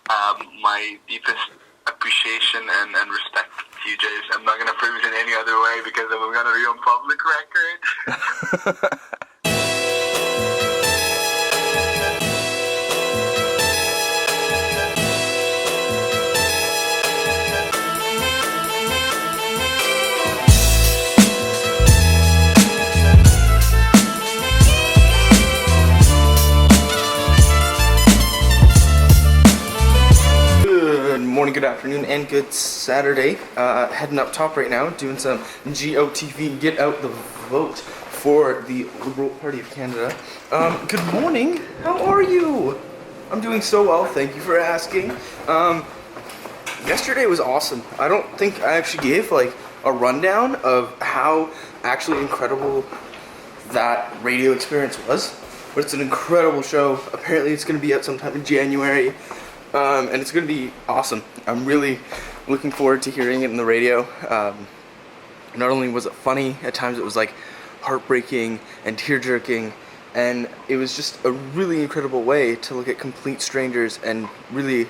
my deepest appreciation and respect to you, Jace. I'm not going to prove it in any other way because I'm going to be on public record. Morning, good afternoon, and good Saturday. Heading up top right now, doing some GOTV, get out the vote for the Liberal Party of Canada. Good morning, how are you? I'm doing so well, thank you for asking. Yesterday was awesome. I don't think I actually gave like a rundown of how actually incredible that radio experience was. But it's an incredible show. Apparently it's going to be out sometime in January. And it's going to be awesome. I'm really looking forward to hearing it in the radio. Not only was it funny, at times it was like heartbreaking and tear-jerking, and it was just a really incredible way to look at complete strangers and really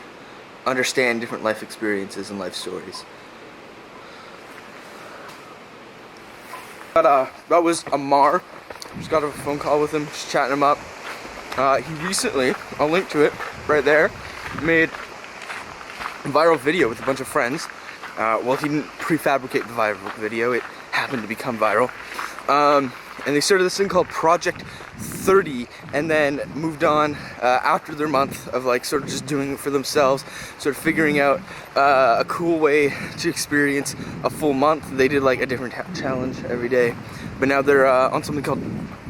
understand different life experiences and life stories. But that was Amar. Just got a phone call with him, just chatting him up. He recently, I'll link to it right there, made a viral video with a bunch of friends. Well, he didn't prefabricate the viral video, it happened to become viral. And they started this thing called Project 30, and then moved on after their month of like sort of just doing it for themselves, sort of figuring out a cool way to experience a full month. They did like a different challenge every day, but now they're on something called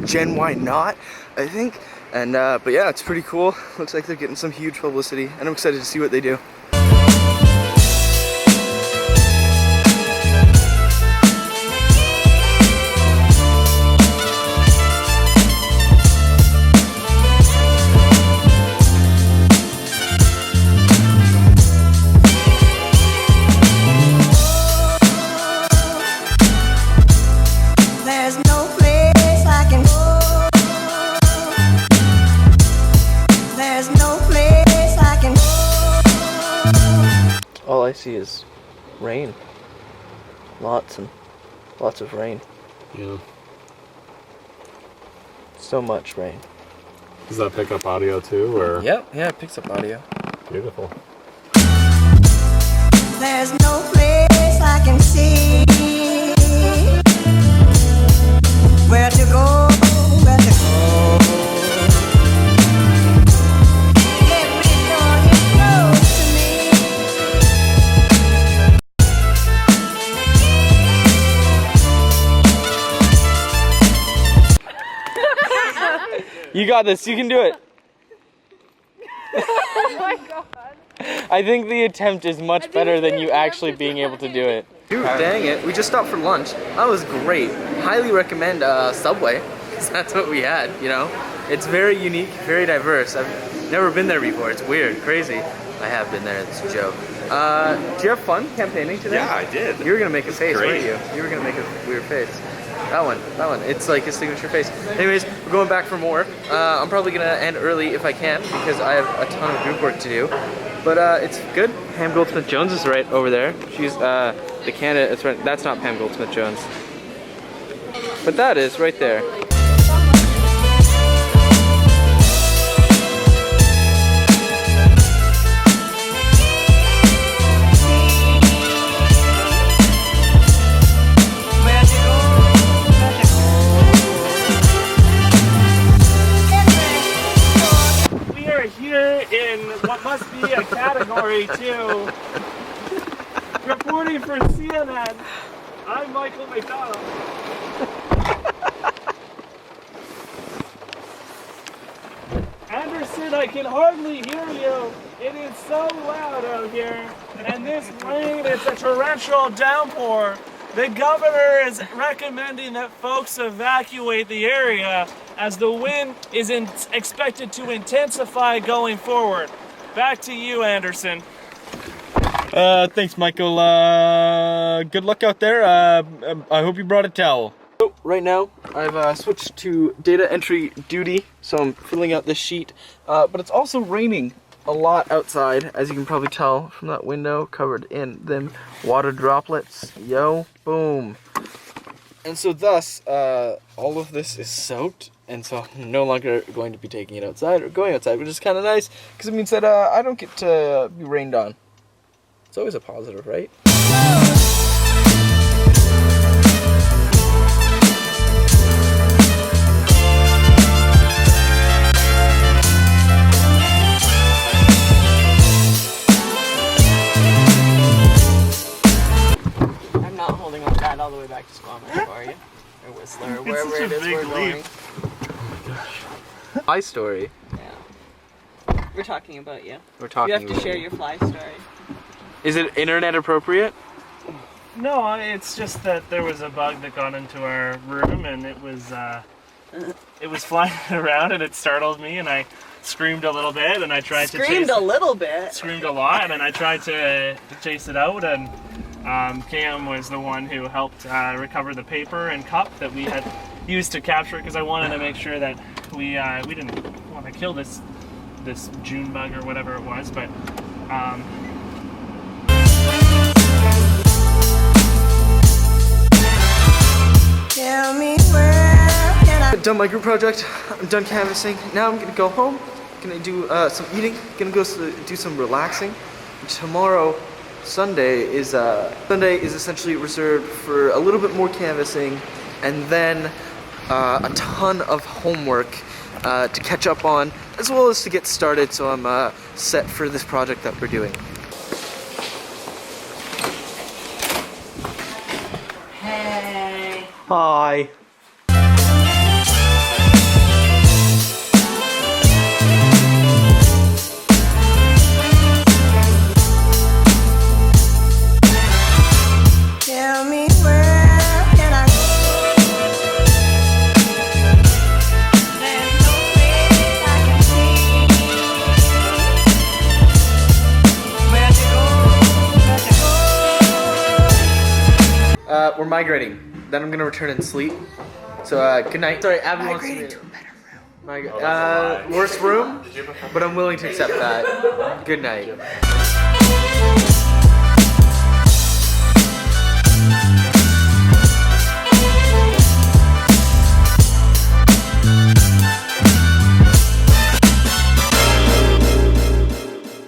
Gen Why Not, I think. And but yeah, it's pretty cool. Looks like they're getting some huge publicity, and I'm excited to see what they do. There's no place I can go. There's no place I can go. All I see is rain. Lots and lots of rain. Yeah. So much rain. Does that pick up audio too, or? Yep, yeah, it picks up audio. Beautiful. There's no place I can see. Where to go, where to go. Every door is closed to me. You got this, you can do it. Oh my god. I think the attempt is much better than you actually being able to do it. Dude, dang it. We just stopped for lunch. That was great. Highly recommend Subway, because that's what we had, you know? It's very unique, very diverse. I've never been there before. It's weird, crazy. I have been there, it's a joke. Did you have fun campaigning today? Yeah, I did. You were going to make a face, great. weren't you? You were going to make a weird face. That one. It's like his signature face. Anyways, we're going back for more. I'm probably going to end early if I can, because I have a ton of group work to do. But it's good. Pam Goldsmith-Jones is right over there. She's the candidate. That's right. That's not Pam Goldsmith-Jones. But that is right there. Where to go, where to go. We are here in what must be a category 2. Reporting for CNN, I'm Michael McDonald. Anderson, I can hardly hear you. It is so loud out here. And this rain, it's a torrential downpour. The governor is recommending that folks evacuate the area as the wind is expected to intensify going forward. Back to you, Anderson. Thanks, Michael. Good luck out there. I hope you brought a towel. So right now, I've switched to data entry duty, so I'm filling out this sheet. But it's also raining a lot outside, as you can probably tell from that window, covered in them water droplets. Yo, boom. And so thus, all of this is soaked, and so I'm no longer going to be taking it outside or going outside, which is kind of nice, because it means that I don't get to be rained on. It's always a positive, right? I'm not holding on that all the way back to Squamish for you. Or Whistler, or wherever such it a is big we're going. leap. Fly story. Yeah. We're talking about you. We're talking You have to about share it. your fly story. Is it internet appropriate? No, it's just that there was a bug that got into our room, and it was flying around, and it startled me, and I screamed a little bit, and I tried to chase Screamed a little bit. screamed a lot, and I tried to chase it out, and Cam was the one who helped recover the paper and cup that we had used to capture it, because I wanted to make sure that we didn't want to kill this June bug or whatever it was, but Tell me where can I I've done my group project. I'm done canvassing. Now I'm gonna go home. Gonna do some eating. Gonna go do some relaxing. Tomorrow, Sunday is essentially reserved for a little bit more canvassing, and then a ton of homework to catch up on, as well as to get started. So I'm set for this project that we're doing. Hey. Hi. tell me where can I go? There's no place I can see. Where to go? We're migrating. Then I'm gonna return and sleep. So good night. Sorry, Abby wants to to a better room. Worst room, but I'm willing to accept that. Good night.